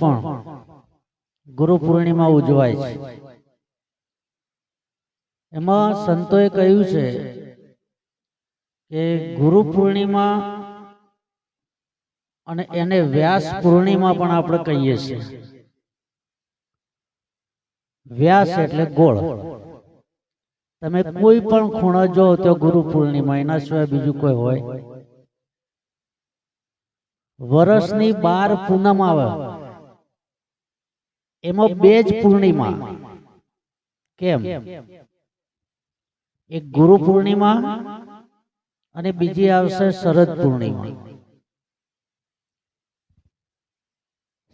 પણ ગુરુ પૂર્ણિમા ઉજવાય છે। એમાં સંતોએ કહ્યું છે કે ગુરુ પૂર્ણિમા અને એને વ્યાસ પૂર્ણિમા પણ આપણે કહીએ છીએ। વ્યાસ એટલે ગોળ, તમે કોઈ પણ ખૂણા જો તો ગુરુ પૂર્ણિમા, એના સિવાય બીજું કોઈ હોય। વર્ષની 12 પૂનમ આવે, એમાં 2 જ પૂર્ણિમા। કેમ? એક ગુરુ પૂર્ણિમા અને બીજી આવશે શરદ પૂર્ણિમા।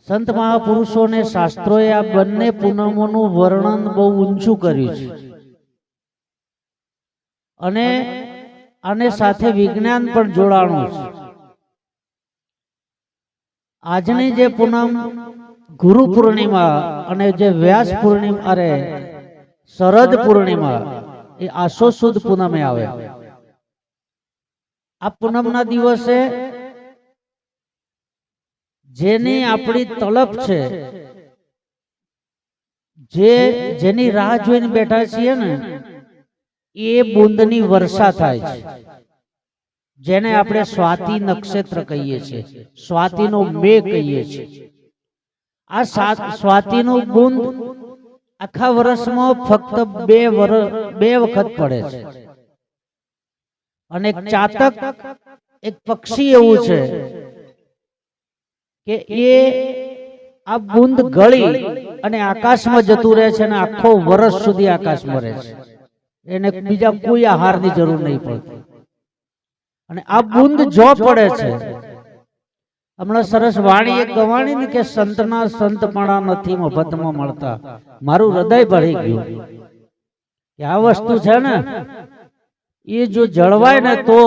સંત મહાપુરુષોને શાસ્ત્રોએ આ બંને પૂનમોનું વર્ણન બહુ ઊંચું કર્યું છે અને આને સાથે વિજ્ઞાન પણ જોડાણું છે। આજની જે પૂનમ ગુરુ પૂર્ણિમા અને જે વ્યાસ પૂર્ણિમા અરે શરદ પૂર્ણિમા એ આસો સુદ પૂનમે આવે। આ પૂનમના દિવસે જેની આપણી તલબ છે, જેની રાહ જોઈને બેઠા છીએ ને, એ બુંદની વર્ષા થાય છે, જેને આપણે સ્વાતિ નક્ષત્ર કહીએ છીએ, સ્વાતિનો મેઘ કહીએ છીએ। આ સ્વાતિનું બુંદ આખા વર્ષમાં ફક્ત 2 વખત પડે છે। અને એક ચાતક, એક પક્ષી એવું છે કે એ આ બુંદ ગળી અને આકાશમાં જતું રહે છે અને આખો વર્ષ સુધી આકાશમાં રહે છે, એને બીજા કોઈ આહારની જરૂર નહીં પડતી। અને આ બુંદ જો પડે છે, હમણાં સરસ વાણી એક ગવાણી ને કે સંતના સંતપણા નથી મફતમાં મળતા, મારું હૃદય ભરી ગયું કે આ વસ્તુ છે ને એ જો જળવાય ને તો,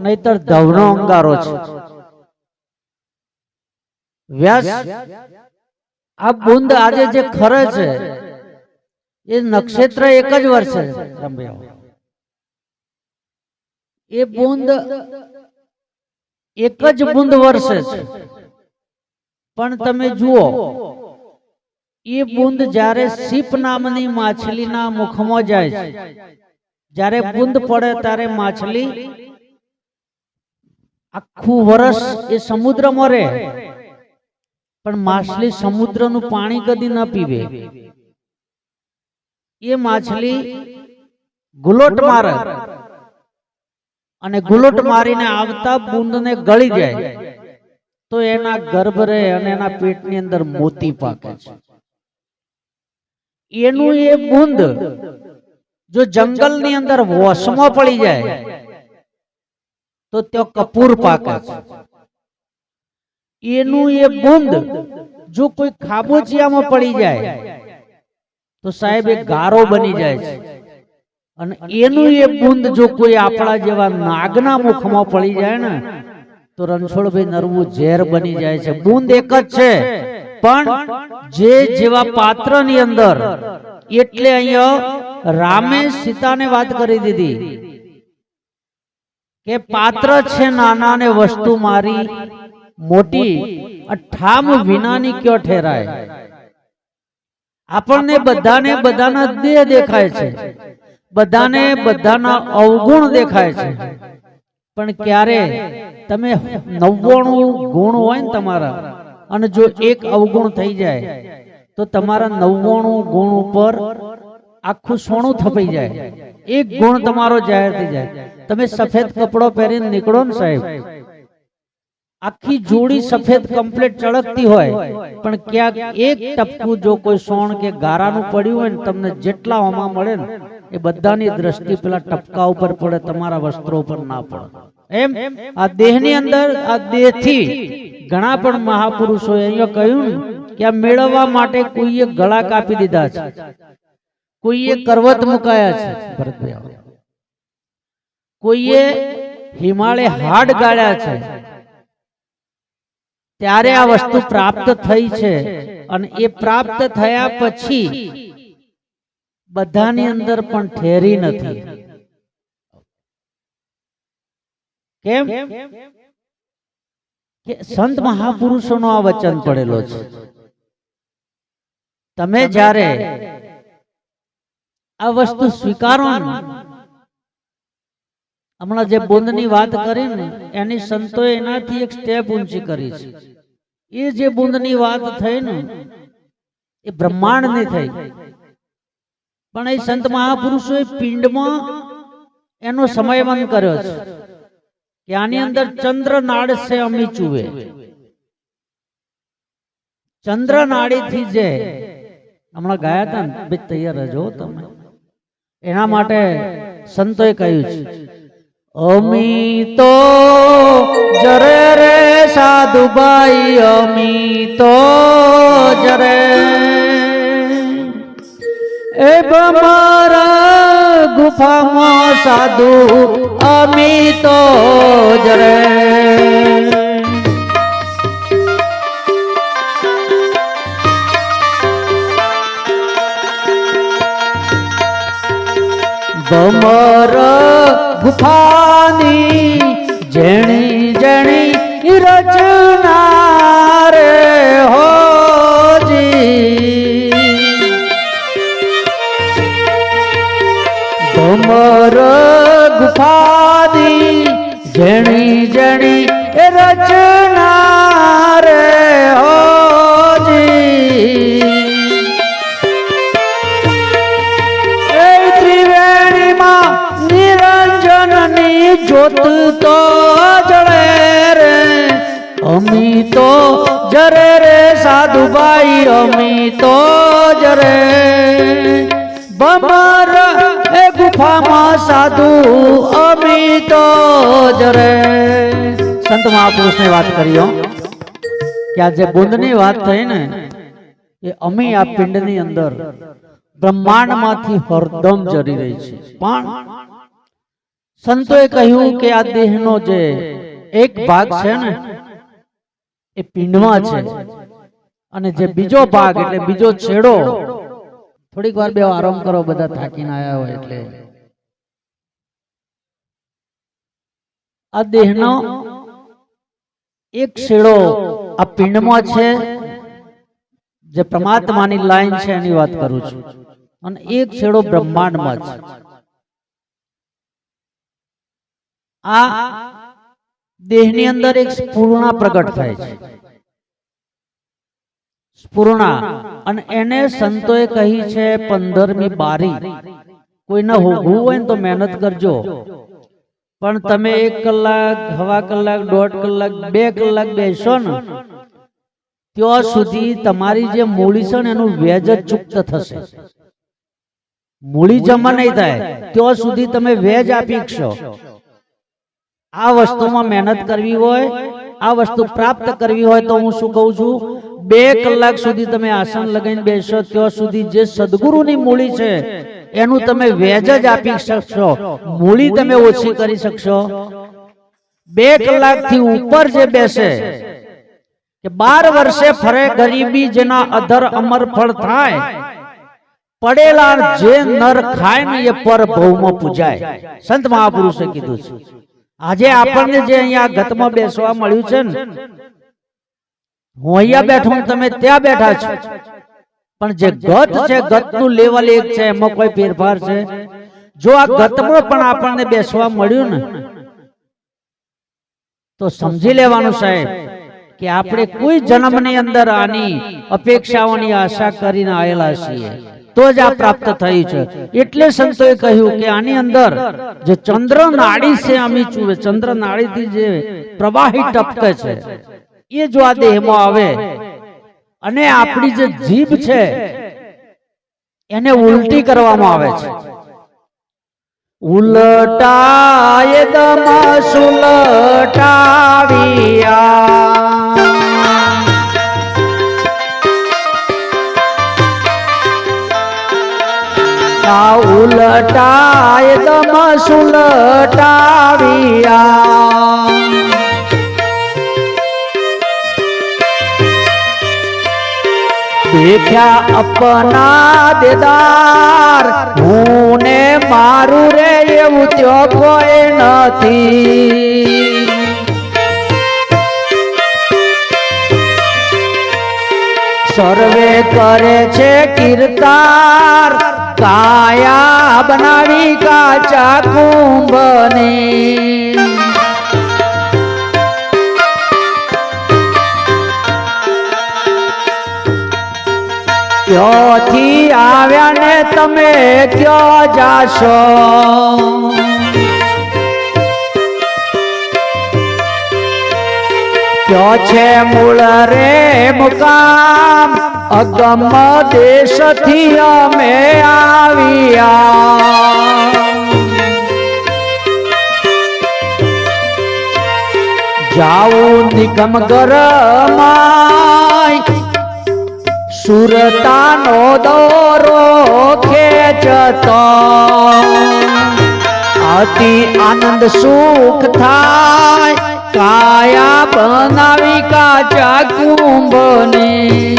નહીતર ધવનો અંગારો છે। વ્યાસ આ બુંદ આજે જે ખરે છે એ નક્ષત્ર એક જ વર્ષે, એ બુંદ એક જ બુંદ વર્ષે છે। પણ તમે જુઓ, એ બુંદ જ્યારે સીપ નામની માછલીના મુખમાં જાય છે, જ્યારે બુંદ પડે ત્યારે માછલી આખું વર્ષ એ સમુદ્રમાં રહે, પણ માછલી સમુદ્રનું પાણી કદી ન પીવે। એ માછલી ગુલોટ મારે અને ગુલોટ મારીને આવતા બુંદને ગળી જાય તો એના ગર્ભ રહે અને એના પેટની અંદર મોતી પાકે છે। એનું એ બુંદ જો જંગલની અંદર વોશમાં પડી જાય તો ત્યાં કપૂર પાકે છે। એનું એ બુંદ જો કોઈ ખાબોચિયામાં પડી જાય તો સાહેબ એ ગારો બની જાય છે। અને એનું એ બુંદ જો કોઈ આપણા જેવા નાગના મુખમાં પડી જાય ને તો રણછોડભાઈ નરવું ઝેર બની જાય છે। બુંદ એક જ છે, પણ જે જેવા પાત્રની અંદર, એટલે અહીંયા રામે સીતાને વાત કરી દીધી કે પાત્ર છે નાના ને વસ્તુ મારી મોટી, ઠામ વિનાની ક્યો ઠેરાય। આપણને બધાને બધાના દેહ દેખાય છે, બધાને બધાના અવગુણ દેખાય છે, પણ ક્યારે તમે 99 ગુણ હોય ને તમારા, અને જો એક અવગુણ થઈ જાય તો તમારા 99 ગુણ ઉપર આખું સોનું થપાઈ જાય, એક ગુણ તમારો જાહેર થઈ જાય। તમે સફેદ કપડો પહેરીને નીકળો ને સાહેબ, આખી જોડી સફેદ કમ્પ્લીટ ચળકતી હોય, પણ ક્યાંક એક ટપકું જો કોઈ સોણ કે ગારાનું પડ્યું હોય ને, તમને જેટલા હોમાં મળે ને એ બધાની દ્રષ્ટિ પેલા ટપકા ઉપર પડે, તમારા વસ્ત્રો ઉપર ના પડે। એમ આ દેહની અંદર, આ દેહથી ઘણા પણ મહાપુરુષોએ અહીંયા કહ્યું કે આ મેળવવા માટે કોઈએ ગળા કાપી દીધા છે, કોઈએ કરવત મુકાયા છે, કોઈએ હિમાલય હાડ ગાળ્યા છે, ત્યારે આ વસ્તુ પ્રાપ્ત થઈ છે। અને એ પ્રાપ્ત થયા પછી બધાની અંદર પણ ઠેરી નથી। કેમ કે સંત મહાપુરુષોનો આ વચન પડેલો છે। તમે જ્યારે આ વસ્તુ સ્વીકારો ને, હમણાં જે બુંદની વાત કરી ને એની સંતોએ એનાથી એક સ્ટેપ ઊંચી કરી છે. એ જે બુંદની વાત થઈ ને એ બ્રહ્માંડની થઈ, પણ એ સંત મહાપુરુષોએ પિંડમાં એનો સમયવન કર્યો છે કે આની અંદર ચંદ્ર નાડ છે અમી ચૂવે. ચંદ્ર નાડીથી જે હમણાં ગયા હતા ને, ભાઈ તૈયાર રહેજો તમે. એના માટે સંતોએ કહ્યું છે, અમી તો જરે રે સાધુભાઈ, અમી તો જરે એ મારા ગુફામાં સાધુ અમી તો જરે. ભમર ગુફાની જેણી જેણી રચના રે હોજી, ભમર ગુફાની જેણી જેણી રચના રે હોજી. જોત તો જળે રે અમી તો જરે રે સાધુભાઈ, અમી તો જરે ભમર એ ગુફામાં સાધુ અમી તો જરે. સંત મહાપુરુષને વાત કરી કે આ જે બુંદની વાત થઈ ને એ અમી આ પિંડની અંદર બ્રહ્માંડમાંથી હરદમ જરી રહી છે. પણ સંતોએ કહ્યું કે આ દેહનો જે એક ભાગ છે ને એ પિંડમાં છે, અને જે બીજો ભાગ એટલે બીજો છેડો, થોડીક વાર બે આરામ કરો, બધા થાકીને આવ્યા હોય એટલે. આ દેહનો એક છેડો આ પિંડમાં છે, જે પરમાત્માની લાઈન છે એની વાત કરું છું, અને એક છેડો બ્રહ્માંડમાં છે. આ દેહની અંદર એક સ્ફૂર્ણા પ્રગટ થાય છે, સ્ફૂર્ણા, અને એને સંતોએ કહી છે 15મી બારી. કોઈને હોવું હોય ને તો મહેનત કરજો, પણ તમે 1 કલાક, સવા કલાક, 1.5 કલાક, 2 કલાક બેસો ને ત્યાં સુધી તમારી જે મૂડી છે ને એનું વ્યાજ જ ચૂકત થશે. મૂડી જમા નહીં થાય ત્યાં સુધી તમે વ્યાજ આપી શકશો. આ વસ્તુમાં મહેનત કરવી હોય, આ વસ્તુ પ્રાપ્ત કરવી હોય તો હું શું કહું છું, 2 કલાક સુધી તમે આસન લગાવીને બેસો ત્યાં સુધી જે સદગુરુની મૂડી છે એનું તમે વ્યાજ જ આપી શકશો, મૂડી તમે ઓછી કરી શકશો. 2 કલાકથી ઉપર જે બેસે કે 12 વર્ષે ફરે ગરીબી જેના અધર અમર ફળ થાય, પડેલા જે નર ખાય ને એ પર ભવમાં પૂજાય. સંત મહાપુરુષે કીધું છે. આજે આપણને જે અહીંયા ગતમાં બેસવા મળ્યું છે ને, હું અહીંયા બેઠો, તમે ત્યાં બેઠા છો, પણ જે ગત છે ગતનું લેવલ એક છે, એમાં કોઈ ફેરફાર છે. જો આ ગતમાં પણ આપણને બેસવા મળ્યું ને તો સમજી લેવાનું સાહેબ કે આપણે કોઈ જન્મની અંદર આની અપેક્ષાઓની આશા કરીને આવેલા છીએ તો જ આ પ્રાપ્ત થયું છે. એટલે સંતોએ કહ્યું કે આની અંદર જે ચંદ્ર નાડી છે અમી ચૂવે, ચંદ્ર નાડીથી જે પ્રવાહી ટપકે છે એ જો આ દેહમાં આવે અને આપણી જે જીભ છે એને ઉલટી કરવામાં આવે છે. ઉલટાય દમ સુલટાવિયા, ઉલટાય દમ સુલટાવિયા, દેખ્યા અપના દેદાર હું ને મારું રે એવું ત્યો કોઈ નથી. સર્વે કરે છે કીર્તાર કાયા બનાવી કાચા કુંભની ક્યોથી આવ્યા ને તમે ક્યો જાશો ક્યો છે મૂળ રે મુકામ અગમ દેશથી અમે આવ્યા જાઉં નિગમ ગરમાય સુરતાનો દોરો ખેંચતો અતિ આનંદ સુખ થાય કાયા બનાવી કાચા કુંભની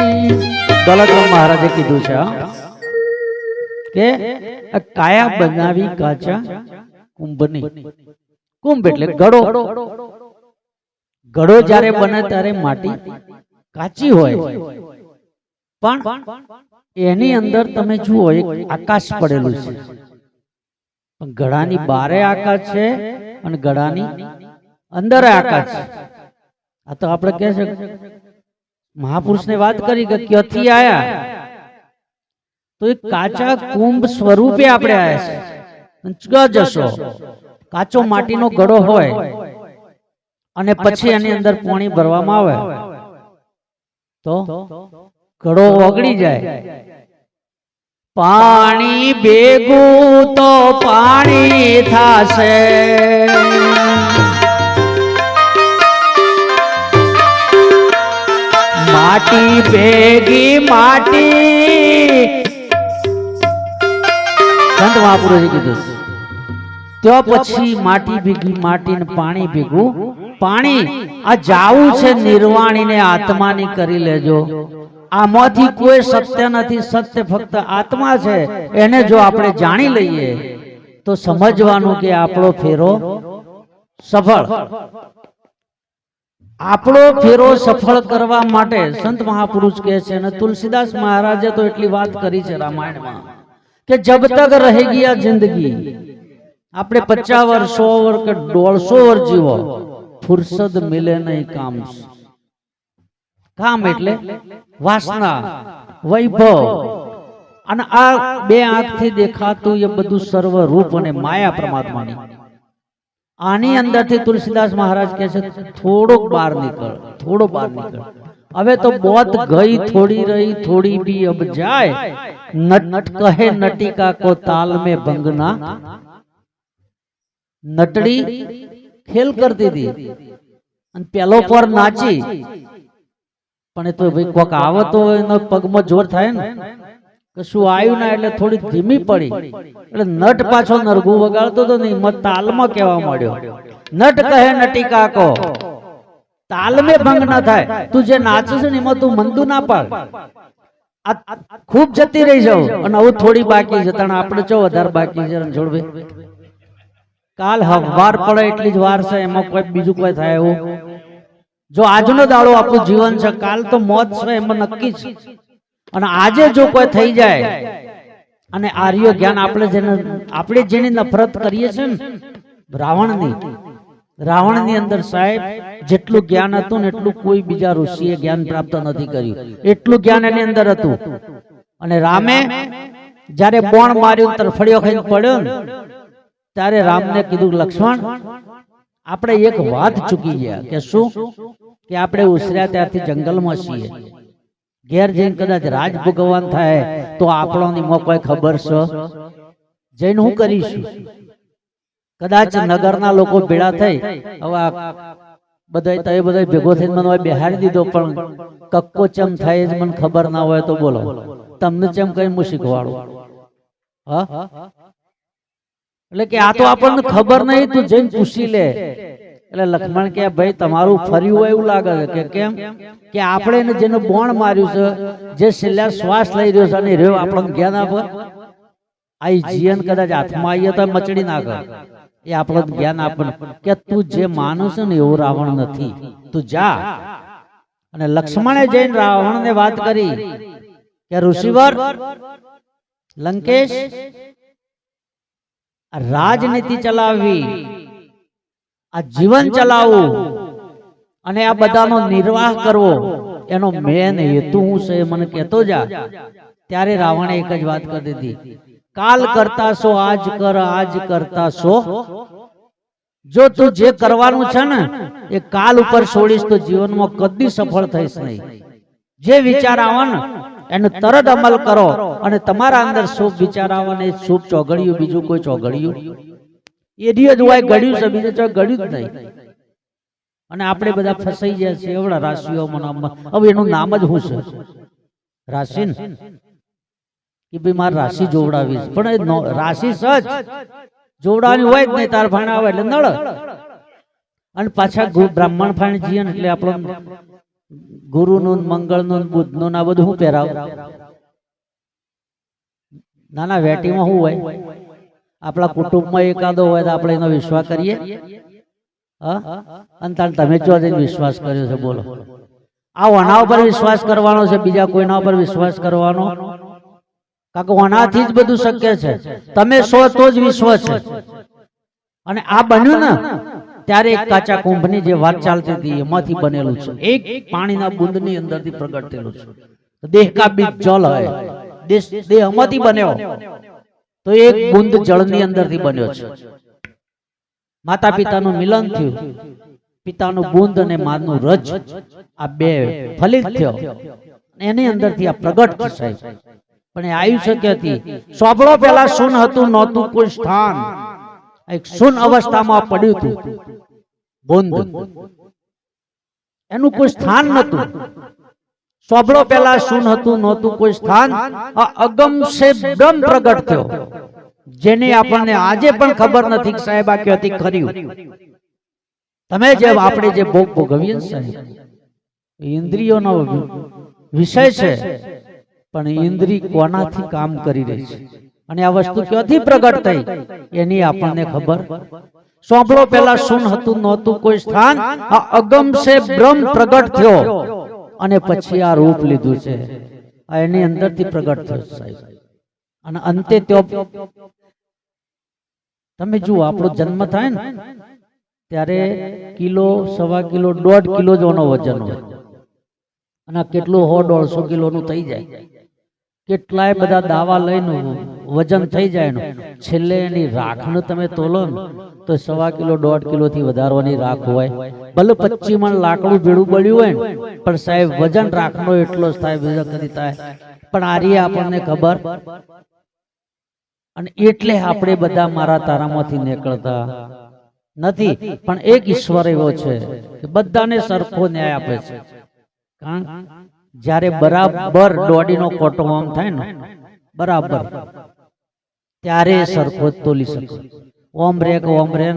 દોલતરામ મહારાજે કીધું છે કે કાયા બનાવી કાચા કુંભની કુંભ એટલે ઘડો ઘડો જ્યારે બને ત્યારે માટી કાચી હોય પણ એની અંદર તમે જુઓ એક આકાશ પડેલું છે પણ ઘડાની બારે આકાશ છે અને ઘડાની અંદર આકાશ છે આ તો આપણે કહે છે મહાપુરુષ ને વાત કરી કે ક્યાંથી આયા તો એક કાચા કુંભ સ્વરૂપે આપણે આયા છે જશો કાચો માટીનો ઘડો હોય અને પછી એની અંદર પાણી ભરવામાં આવે તો ઘડો ઓગળી જાય પાણી ભેગું તો પાણી થાશે માટી ભેગી માટી સંત મહાપુરુષે કીધું તો પછી માટી ભેગી માટી ને પાણી ભેગું પાણી આ જાવું છે નિર્વાણીને આત્માની કરી લેજો આમાંથી કોઈ સત્ય નથી સત્ય ફક્ત આત્મા છે એને જો આપણે જાણી લઈએ તો સમજવાનું કે આપણો ફેરો સફળ આપણો ફેરો સફળ કરવા માટે સંત મહાપુરુષ કહે છે અને તુલસીદાસ મહારાજે તો એટલી વાત કરી છે રામાયણમાં કે જબ તક રહેગી આ જિંદગી આપણે 50 વર્ષ 100 વર્ષ કે 150 વર્ષ જીવો ફુરસદ મિલે નહીં કામ કામ એટલે વાસના વૈભવ અને આ બે આંખથી દેખાતું એ બધું સર્વ રૂપ અને માયા પરમાત્માની આની અંદરથી તુલસીદાસ મહારાજ કહે છે થોડોક બહાર નીકળ હવે તો बहुत गई थोड़ी रही थोड़ी भी अब जाए नट कहे नटिका को ताल में भंगना नटड़ी खेल करती थी અને પેલો પર નાચી પણ એ તો ભાઈ કોક આવતો હોય એનો પગમાં જોર થાય ને કશું આવ્યું ના એટલે થોડી ધીમી પડી એટલે નટ પાછો નરગું વગાડતો તો નહીં મત તાલમાં કહેવા માંડ્યો નટ કહે નટિકા કો તાલ में ભંગ ના થાય તું જે નાચે છે ને એમાં તું મંદુ ના પાડ ખૂબ જતી રહી જાવ અને હવે થોડી બાકી છે તને આપણે ચો વધારે બાકી છે રણછોડભાઈ કાલ હવાર પડે એટલી જ વાર છે એમાં કોઈ બીજું કોઈ થાય એવું જો આજનો દાડો આપણું જીવન છે કાલ તો મોત છે એમાં નક્કી છે અને આજે જો કોઈ થઈ જાય અને આર્ય જ્ઞાન આપણે જેની નફરત કરીએ છીએ ને રાવણની અંદર સાહેબ જેટલું જ્ઞાન હતું ને એટલું કોઈ બીજા ઋષિએ જ્ઞાન પ્રાપ્ત નથી કર્યું એટલું જ્ઞાન એની અંદર હતું અને રામે જ્યારે બોણ માર્યું તરફડીઓ ખાઈને પડ્યો ને ત્યારે રામને કીધું લક્ષ્મણ આપણે એક વાત ચૂકી ગયા કે શું કે આપણે ઉછર્યા ત્યારથી જંગલમાં છીએ ઘેર જઈને કદાચ રાજ ભગવાન થાય તો આપણોની કોઈ ખબર છે જઈને હું કરીશું કદાચ નગરના લોકો ભેળા થઈ હવે બધા ભેગો થઈને મને બેહાડી દીધો પણ કક્કો ચમ થાય જ મને ખબર ના હોય તો બોલો તમને ચમ કઈ હું શીખવાડું હા એટલે કે આ તો આપણને ખબર નહીં તું જઈને પૂછી લે એટલે લક્ષ્મણ કે ભાઈ તમારું ફર્યું હોય એવું લાગે છે કે કેમ કે આપણે જેને બોણ માર્યું છે જે છેલ્લા શ્વાસ લઈ રહ્યો છે અને રહ્યો આપણને જ્ઞાન આપે આ જીવન કદાચ હાથમાં આવીએ તો મચડી નાખે એ આપણને જ્ઞાન આપે કે તું જે માનું છે ને એવું રાવણ નથી તું જા અને લક્ષ્મણે જઈને રાવણને વાત કરી કે ઋષિવર, લંકેશ, રાજનીતિ ચલાવવી, આ જીવન ચલાવવું અને આ બધાનો નિર્વાહ કરવો, એનો મેન હેતુ હું છે મને કહેતો જા. ત્યારે રાવણે એક જ વાત કરી દીધી, કાલ કરતા છો આજ કર, આજ કરતા છો. જો તું જે કરવાનું છે ને એ કાલ ઉપર છોડીશ તો જીવનમાં કદી સફળ થઈશ નહીં. જે વિચાર આવે ને એનો તરત અમલ કરો અને તમારા અંદર શુભ વિચાર આવે ને શુભ ચોઘડિયું, બીજું કોઈ ચોઘડિયું એડિયો જ હોય, ઘડ્યું છે, બીજું ઘડ્યું જ નહીં. અને આપણે બધા ફસાઈ ગયા છીએ એવડા રાશિઓમાં. હવે એનું નામ જ શું છે? રાશિ ને કે ભાઈ મારે રાશિ જોવડાવી છે, પણ રાશિ સજ જોવડાવવાની હોય જ નહીં. તાર ફાણ આવે એટલે નળ, અને પાછા બ્રાહ્મણ ફાણ જઈએ ને એટલે આપણો ગુરુનું, મંગળનું, બુધનું આ બધું શું પહેરાવ? નાના વેટીમાં શું હોય? આપણા કુટુંબમાં એકાદો હોય તો આપણે એનો વિશ્વાસ કરીએ. અને તમે જો વિશ્વાસ કર્યો છે બોલો? આ ઓના ઉપર વિશ્વાસ કરવાનો છે, બીજા કોઈના ઉપર વિશ્વાસ કરવાનો? કારણ કે ઓનાથી જ બધું શક્ય છે. તમે સો તો જ વિશ્વ છે. અને આ બન્યું ને ત્યારે એક કાચા કુંભની જે વાત ચાલતી હતી એમાંથી બનેલું છે. એક પાણીના બુંદની અંદરથી પ્રગટ થયેલું છે. દેહ કા બીજ જલ હૈ, દેહ એમાંથી બન્યો તો એક બુંદ જળની અંદરથી બન્યો છે. માતા પિતાનું મિલન થયું, પિતાનું બુંદ અને માનું રજ, આ બે ફલિત થયો, એની અંદરથી આ પ્રગટ થયું. પણ એ આવ્યું છે ક્યાંથી? સોંભળો પેલા શૂન હતું, નહોતું કોઈ સ્થાન. એક શૂન અવસ્થામાં પડ્યું હતું બુંદ, એનું કોઈ સ્થાન નતું. સોંભળો પેલા શૂન હતું, નહોતું કોઈ સ્થાન, અગમ સે બ્રહ્મ પ્રગટ થયો. જેને આપણને આજે પણ ખબર નથી કે સાહેબ આ ક્યાંથી કર્યું. તમે જે આપણે જે ભોગ ભોગવીએ સાહેબ, ઇન્દ્રિયોનો વિષય છે, પણ ઇન્દ્રિય કોનાથી કામ કરી રહી છે અને આ વસ્તુ ક્યાંથી પ્રગટ થઈ એની આપણને ખબર. સોંભળો પેલા શૂન હતું, નહોતું કોઈ સ્થાન, આ અગમ સે બ્રહ્મ પ્રગટ થયો અને પછી આ રૂપ લીધું છે. આ એની અંદરથી પ્રગટ થયો સાહેબ. અને અંતે તમે જુઓ, આપણો જન્મ થાય ને ત્યારે કિલો, સવા કિલો, 1.5 કિલો જોનો વજન હોય, અને કેટલું 100-150 કિલોનું થઈ જાય. કેટલાય બધા દાવા લઈને વજન થઈ જાય. છેલ્લે એની રાખનું તમે તોલો ને તો 1.25 કિલો, 1.5 કિલો થી વધારવાની રાખ હોય. ભલે 25 મણ લાકડું ભેળું પડ્યું હોય ને, પણ સાહેબ વજન રાખનો એટલો જ થાય, બીજા કદી થાય. પણ આ રહી આપણને ખબર. અને એટલે આપણે બધા મારા તારામાંથી નીકળતા નથી. પણ એક ઈશ્વર એવો છે કે બધાને સરખો ન્યાય આપે છે. કારણ જ્યારે બરાબર દોડીનો કોટો આમ થાય ને બરાબર, ત્યારે સરખો તોલી શકે. ઓમ રે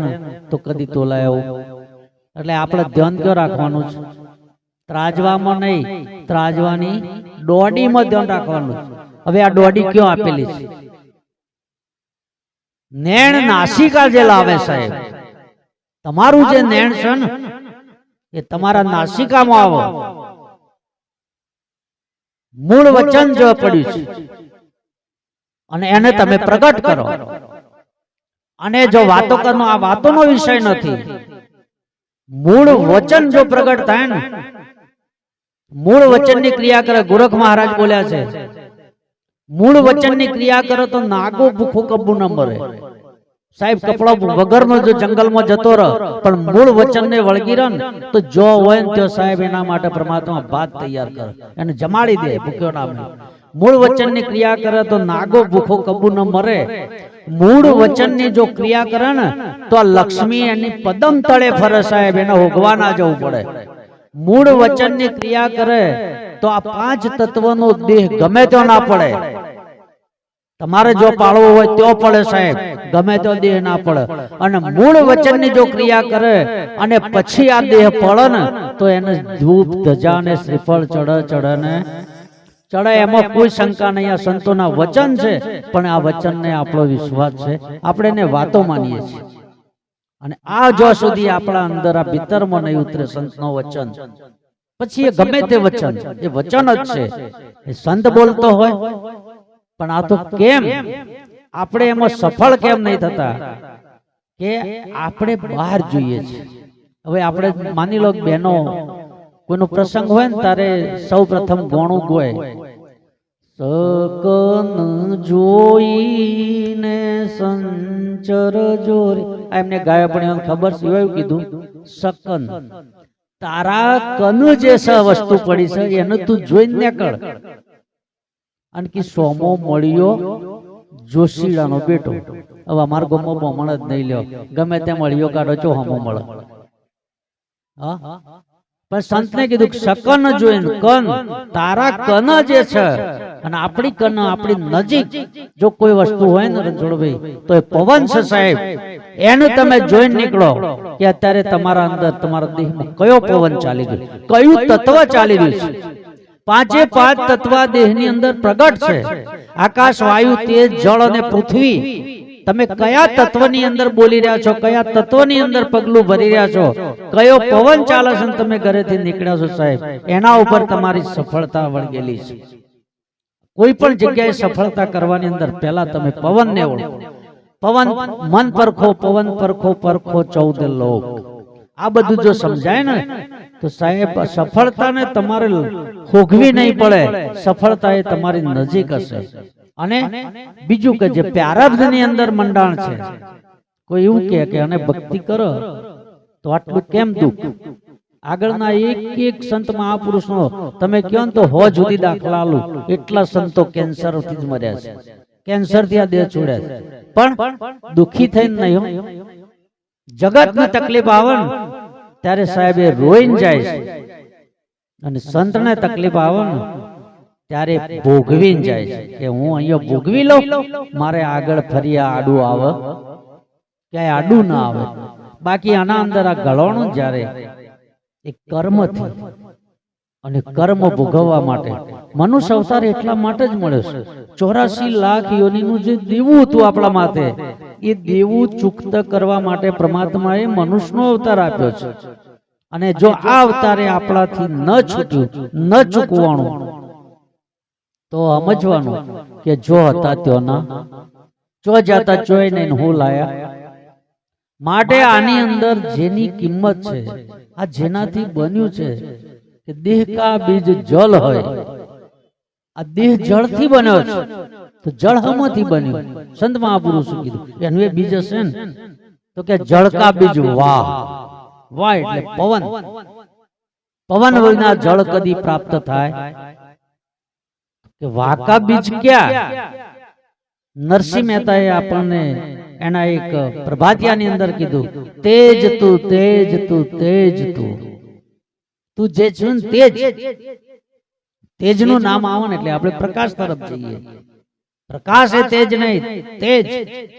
ને તો કદી તોલાય એવું. એટલે આપણે ધ્યાન કયો રાખવાનું છે? ત્રાજવામાં નહીં, ત્રાજવાની દોડીમાં ધ્યાન રાખવાનું છે. હવે આ દોડી કયો આપેલી છે? નેણ નાસિકા જે લાવે સાહેબ, તમારું જે નેણ છે ને એ તમારા નાસિકામાં આવે. મૂળ વચન જો પડ્યું છે અને એને તમે પ્રગટ કરો. અને જો વાતો કરનો, આ વાતોનો વિષય નથી. મૂળ વચન જો પ્રગટ થાય ને, મૂળ વચનની ક્રિયા કરે. ગોરખ મહારાજ બોલ્યા છે, મૂળ વચનની ક્રિયા કરો તો નાગો ભૂખો કબ્બુ ન મરે. સાહેબ કપડા વગરનો જો જંગલમાં જતો રહે પણ મૂળ વચનને વળગી રહે ને તો જો હોય ને તો સાહેબ એના માટે પરમાત્મા ભાત તૈયાર કરે, એને જમાડી દે, ભૂખ્યો ના મરે. મૂળ વચનની ક્રિયા કરે તો નાગો ભૂખો કબ્બુ ન મરે. મૂળ વચનની જો ક્રિયા કરે ને તો આ લક્ષ્મી એની પદમ તળે ફરે સાહેબ, એને હોગવા ના જવું પડે. મૂળ વચનની ક્રિયા કરે તો આ 5 તત્વનો દેહ ગમે તો ના પડે. તમારે જો પાળવો હોય તો પડે સાહેબ, ગમે તો દેહ ના પડે. અને મૂળ વચનની જો ક્રિયા કરે અને પછી આ દેહ પડે ને તો એને ધૂપ, ધજા ને શ્રીફળ ચડે ને ચડે. એમાં કોઈ શંકા નહીં. આ સંતોના વચન છે, પણ આ વચનને આપણો વિશ્વાસ છે, આપણે એને વાતો માનીએ છીએ. અને આ જો સુધી આપણા અંદર આ ભીતરમાં નહીં ઉતરે સંતનો વચન પછી એ ગમે તે વચન, એ વચન જ છે, એ સંત બોલતો હોય. પણ આ તો કેમ આપણે એમાં સફળ કેમ નહીં થતા કે આપણે બહાર જોઈએ છીએ. હવે આપણે માની લો બહેનો કોઈનો પ્રસંગ હોય ને ત્યારે સૌ પ્રથમ ગોણું ગોય, સકન જોઈને સંચર જોરી. એમને ગાયા પણ ખબર સિવાય કીધું સકન, તારા કન જે વસ્તુ પડી છે એને તું જોઈને નીકળ. અને કે સોમો મળ્યો જોશીડાનો બેટો. હવે અમારા ગામમાં બમણ જ નહીં લ્યો, ગમે તે મળ્યો કાઢો છો હમો મળે. હા, પણ સંતને કીધું શકન જોઈને કન, તારા કન જે છે અને આપણી કન આપણી નજીક જો કોઈ વસ્તુ હોય ને રણછોડભાઈ તો એ પવન છે સાહેબ. એને તમે જોઈને નીકળો કે અત્યારે તમારા અંદર તમારા દેહમાં કયો પવન ચાલી ગયો, કયું તત્વ ચાલી રહ્યું છે. પાંચે પાંચ તત્વ દેહની અંદર પ્રગટ છે. આકાશ, વાયુ, તેજ, જળ અને પૃથ્વી. તમે કયા તત્વની અંદર બોલી રહ્યા છો, કયા તત્વની અંદર પગલું ભરી રહ્યા છો, કયો પવન ચાલે છે તમે ઘરેથી નીકળ્યા છો સાહેબ, એના ઉપર તમારી સફળતા વળગેલી છે. કોઈ પણ જગ્યાએ સફળતા કરવાની અંદર પહેલા તમે પવનને ઓળખો. પવન મન પરખો, પવન પરખો, પરખો 14 લોક. આ બધું જો સમજાય ને તો સાહેબ સફળતાને તમારે ભોગવી નહીં પડે, સફળતા એ તમારી નજીક હશે. અને બીજું કે જે પ્રારબ્ધની અંદર મંડાણ છે, કોઈ એવું કે અને ભક્તિ કરો તો આટલું કેમ દુઃખ. આગળના એક એક સંત મહાપુરુષનો તમે કહો ને તો 100 જુદી દાખલા આલું. એટલા સંતો કેન્સરથી જ મર્યા છે, કેન્સરથી આ દેહ છોડ્યા છે, પણ દુઃખી થઈને નહીં. જગતને તકલીફ આવે ને ત્યારે સાહેબ એ રોઈને જાય છે, અને સંતને તકલીફ આવે ને ત્યારે ભોગવીને જાય છે કે હું અહીંયા ભોગવી લઉં, મારે આગળ ફરી આડું આવે ક્યાંય આડું ના આવે. બાકી આના અંદર આ ગળવાનું જ્યારે એક કર્મથી અને કર્મ ભોગવવા માટે મનુષ્ય અવતાર એટલા માટે જ મળ્યો છે. 84 લાખ યોનિનું જે દેવું હતું આપણા માટે, એ દેવું ચૂકત કરવા માટે પરમાત્માએ મનુષ્યનો અવતાર આપ્યો છે. અને જો આ અવતારે આપણાથી ન છૂટ્યું, ન ચૂકવાનું, તો સમજવાનું કે જો હતા ત્યો ના, જો જાતા ચોય નહીં હું લાયા. માટે આની અંદર જેની કિંમત છે, આ જેનાથી બન્યું છે કે દેહ કા બીજ જલ હોય. આ દેહ જળથી બન્યો છે, તો જળ હમાંથી બન્યું? સંત મહાપુરુષે કીધું એનું એ બીજ હશે ને તો કે જળ કા બીજ વાહ. વાહ એટલે પવન. પવન વિના જળ કદી પ્રાપ્ત થાય કે વાકા બીજ ક્યાં? નરસિંહ મહેતાએ આપણને એના એક પ્રભાતિયાની અંદર કીધું, તેજ તું, તેજ તું, તેજ તું, તું જે છું ને તેજ. તેજનું નામ આવે ને એટલે આપણે પ્રકાશ તરફ જઈએ. પ્રકાશ એ તેજ નહીં, તેજ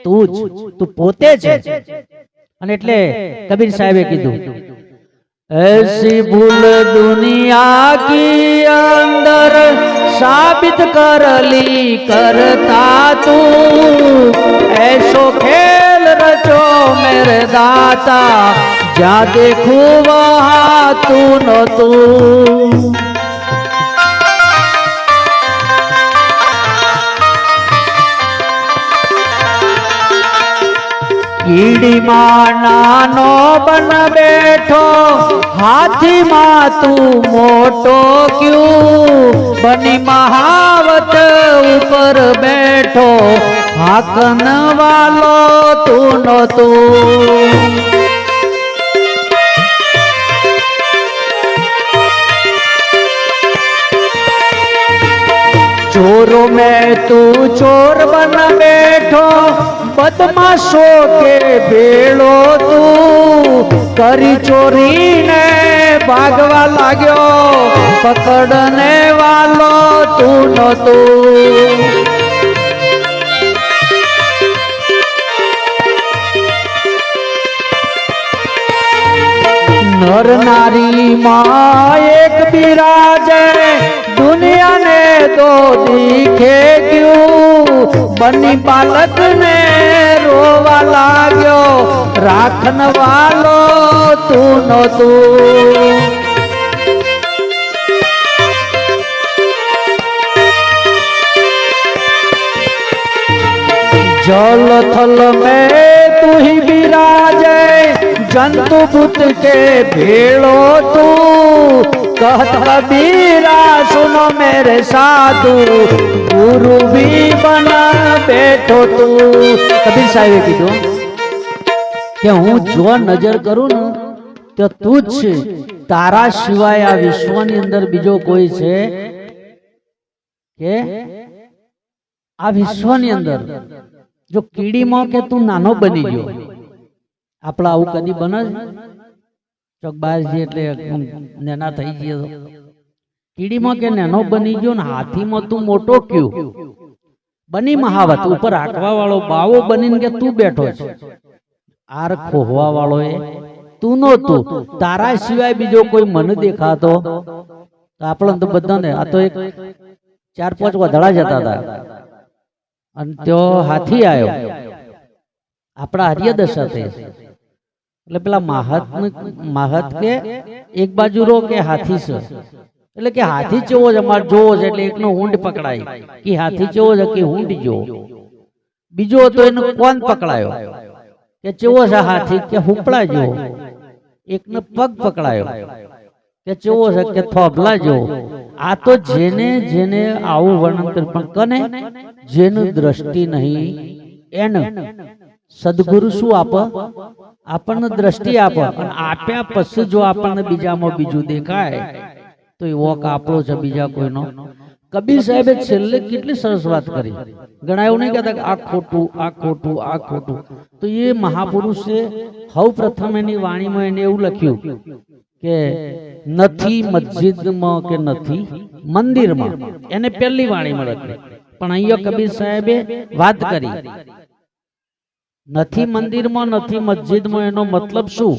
તું જ, તું પોતે છે. અને એટલે કબીર સાહેબે કીધું, ऐसी भूल दुनिया की अंदर साबित कर ली करता तू, ऐसो खेल रचो मेरे दाता, जा देखूं वहाँ तू न तू. कीड़ी માં નાનો બન બેઠો, હાથી માં તું મોટો ક્યું, બની મહાવત ઉપર બેઠો, હાકન વાલો તું નો તું. चोरों में तू चोर बन बैठो, बदमाशों के भेड़ो तू, करी चोरी ने भागवा लाग्यो, पकड़ने वालो तू न तू. नर नारी माँ एक बिराजे, दुनिया ने तो दिखे क्यों, बनी बालक ने रोवा लाग्यो, राखन वालो तू न तू. जल थल में तू ही विराजे जंतु भूत के भेड़ो तू कहत कबीरा सुनो मेरे साधु गुरु भी बना बैठो तू। कबीर साहेबे कीधुं के हूँ जो नजर करूं ने तो तू ज छे, तारा सिवाय आ विश्वनी अंदर बीजो कोई छे के आ विश्वनी अंदर जो कीड़ी में के तू नानो बनी गयो आपड़ा आવું कदी बने चौकबाजी એટલે નેના થઈ ગયો कीड़ी में के નેનો बनी गयो ने हाथी में तू मोटो क्यों बनी महावत ऊपर आंकवा वाळो बावो बनीने के तू बैठो छे आर खोहवा वाळो ए तू नो तू तारा सिवाय बीजो कोई मन देखातो तो आपणे तो बधाने आ तो एक 4-5 वधड़ा जता था अन त्यो हाथी आयो आपड़ा हरियदशा थे એટલે પેલા માહત કે એક બાજુ રો કે હાથી છે એટલે કે હાથી ચેવો જ અમાર જોવો છે એટલે એકનો ઊંડ પકડાય કે હાથી ચેવો છે કે ઊંડ જો બીજો તો એનો કોણ પકડાયો કે ચેવો છે હાથી કે હુપડા જો એકનો પગ પકડાયો કે ચેવો છે કે થોભલા જો આ તો જેને જેને આવું વર્ણન કરી પણ કને જેનું દ્રષ્ટિ નહીં એને સદગુરુ શું આપે આપણને દ્રષ્ટિ આપે અને આપ્યા પછી જો આપણને બીજામાં બીજું દેખાય તો એવો કાપડો છે બીજા કોઈનો। કબીર સાહેબે છેલ્લે કેટલી સરસ વાત કરી ઘણા એવું નહીં કહેતા કે આ ખોટું આ ખોટું આ ખોટું તો એ મહાપુરુષે સૌ પ્રથમ એની વાણીમાં એને એવું લખ્યું કે નથી મસ્જિદમાં કે નથી મંદિરમાં એને પહેલી વાણીમાં લખ્યું પણ અહીંયા કબીર સાહેબે વાત કરી નથી મંદિરમાં નથી મસ્જિદમાં એનો મતલબ શું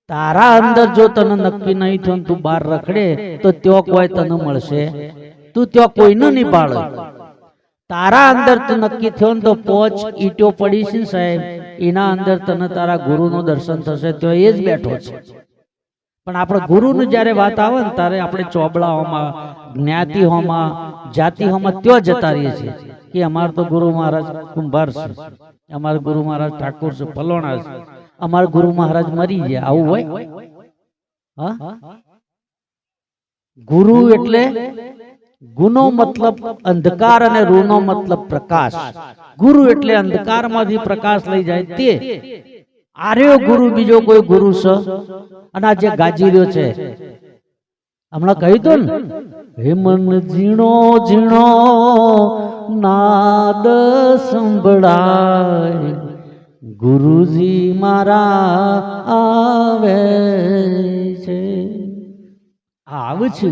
તારા અંદર જો તને નક્કી નહીં થયું તું બહાર રખડે તો ત્યો કોઈ તને મળશે તું ત્યો કોઈનું નહીં પાળે તારા અંદર તું નક્કી થયો તો 5 ઈટો પડી છે સાહેબ એના અંદર તને તારા ગુરુનું દર્શન થશે તો એ જ બેઠો છે પણ આપણે ગુરુનું જ્યારે વાત આવે ને ત્યારે આપણે ચોબડાઓમાં જ્ઞાતિઓમાં જાતિઓમાં ત્યો જતા રહીએ છીએ કે અમાર તો ગુરુ મહારાજ કુંભાર છે અમારા ગુરુ મહારાજ ઠાકોર છે ફલોણા છે અમારા ગુરુ મહારાજ મરી ગયા આવું હોય હા ગુરુ એટલે ગુનો મતલબ અંધકાર અને રૂનો મતલબ પ્રકાશ ગુરુ એટલે અંધકારમાંથી પ્રકાશ લઈ જાય તે આર્યો ગુરુ બીજો કોઈ ગુરુ છે અને આ જે ગાજી રહ્યો છે હમણાં કહ્યું તો ને હે મન ઝીણો ઝીણો નાદ સંભળાય ગુરુજી મારા આવે છે આવું છે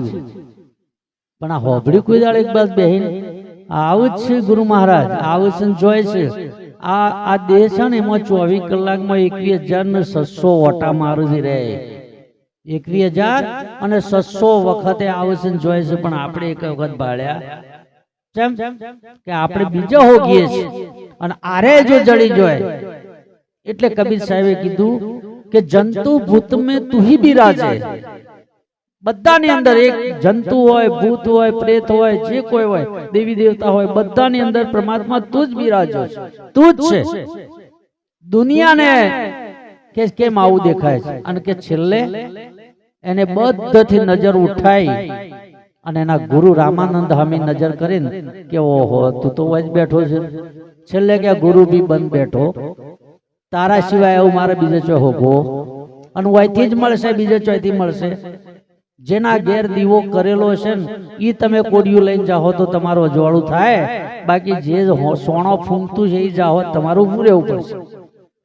પણ આ હોબડી કોઈ દાડે એક બાદ બેહીન આવું જ છે ગુરુ મહારાજ આવું છે જોય છે આ દેહ છે ને એમાં 24 કલાકમાં 21,600 ઓટા મારું રહે 21,600 વખતે આવે છે જોય છે પણ આપણે એક વખત ભાળ્યા કેમ કે આપણે બીજો હોગીએ છીએ અને આરે જો જડી જોય એટલે કબીર સાહેબે કીધું કે જંતુ ભૂત में तू ही बिराजे બધાની અંદર એક જંતુ હોય ભૂત હોય પ્રેત હોય જે કોઈ હોય દેવી દેવતા હોય બધાની અંદર પરમાત્મા તું જ બિરાજો છે તું જ છે દુનિયાને કે કેમ આવું દેખાય છે અને કે છેલ્લે એને બધાથી નજર ઉઠાઈ અને એના ગુરુ રામાનંદ હામી નજર કરીને કે ઓહો તું તો વજ બેઠો છે છેલ્લે કે ગુરુ બી બંધ બેઠો તારા સિવાય એવું મારે બીજે ચો હોગો અને વયથી જ મળશે બીજે ચોથી મળશે જેના ઘેર દીવો કરેલો છે ને ઈ તમે કોડિયું લઈને જાઓ તો તમારું અજવાળું થાય બાકી જે સોનો ફૂંકતું છે એ જાઓ તમારું ઊભું રહેવું પડશે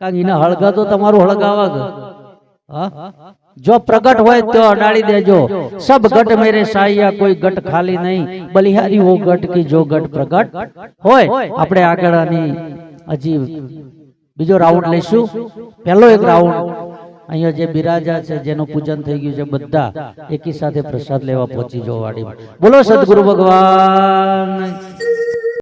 કારણ એને હળગા તો તમારું હળગાવા હા जो प्रगट होए तो अडाड़ी देजो सब गट मेरे साहिया कोई गट खाली नहीं बलिहारी वो गट की जो गट प्रगट होए अपने आगळानी हजी बीजो राउंड लेशु पहलो एक राउंड अहींया जे बिराजा छे जेनु पूजन થઈ ગયું છે બધા એકી સાથે પ્રસાદ લેવા પહોંચી જો વાડી બોલો સદગુરુ ભગવાન